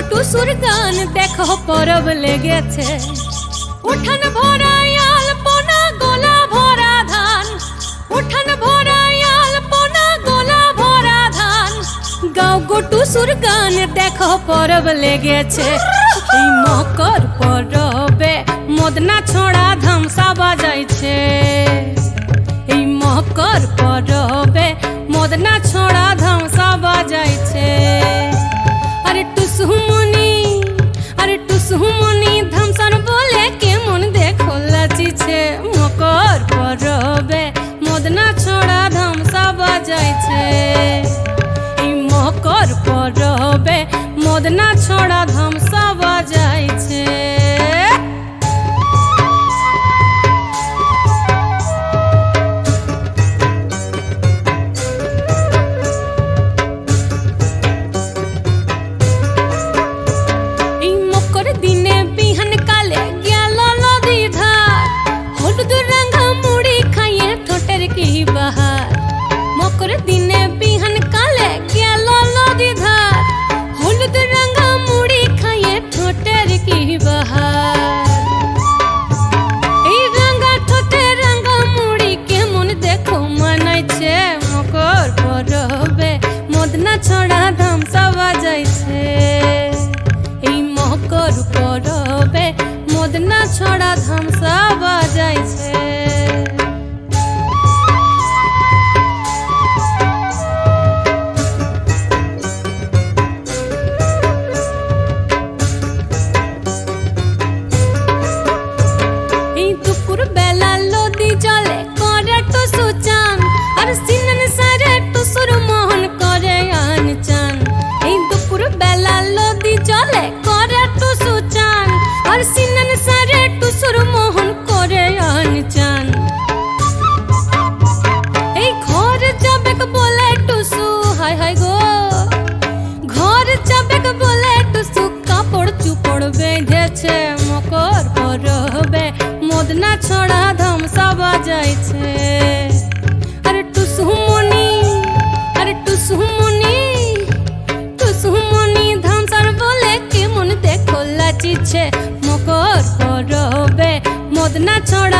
টুসুর গান দেখো পরব লেগেছে, উঠান ভরা আলপনা গোলা ভরা ধান, উঠান ভরা আলপনা গোলা ভরা ধান। গাও গো টুসুর গান দেখো পরব লেগেছে, এই মকর পরবে মদনা ছড়া ধামসা বাজাইছে। এই মকর পরবে মদনা ছড়া ধামসা বাজাইছে। আরে টুসুমনি, আরে টুসুমনি ধামসান বলে কেমন দেখো লাচিছে। মকর পরবে মদনা ছড়া ধামসা বাজাইছে। এই মকর পরবে মদনা ছড়া ধামসা বাজাইছে। দিনে বিহান কালে গেল নদী ধার, হলুদ রাঙা মুড়ি খাইয়ে ঠোঁটের কি বাহার। মকর দিনে বিহান কালে গেল নদী ধার, হলুদ রাঙা মুড়ি খাইয়ে ঠোঁটের কি বাহার। এই রাঙা ঠোঁটে রাঙা মুড়ি কেমন দেখো মানাইছে। মকর পরবে মদনা ছড়া ধামসা বাজাইছে। মকর পরবে মদনা ছড়া ধামসা বাজাইছে। এই দুপুর বেলা নদী জলে করে টুসু চান, আর সিনন সারে টুসুর মোহন করে আন চান। এই দুপুর বেলা নদী জলে করে টুসু চান, আর সিনন সারে টুসুর মোহন করে আন চান। এই ঘর যাবে বলে টুসু, হায় হায় গো ঘর যাবে বলে টুসু কাপড় চুপড় বেঁধেছে। মকর পরবে মদনা ছড়া ধামসা বাজাইছে। আরে টুসুমনি, আরে টুসুমনি, টুসুমনি ধামসার বলে কেমন দেখো লাচিছে। মকর পরবে মদনা ছড়া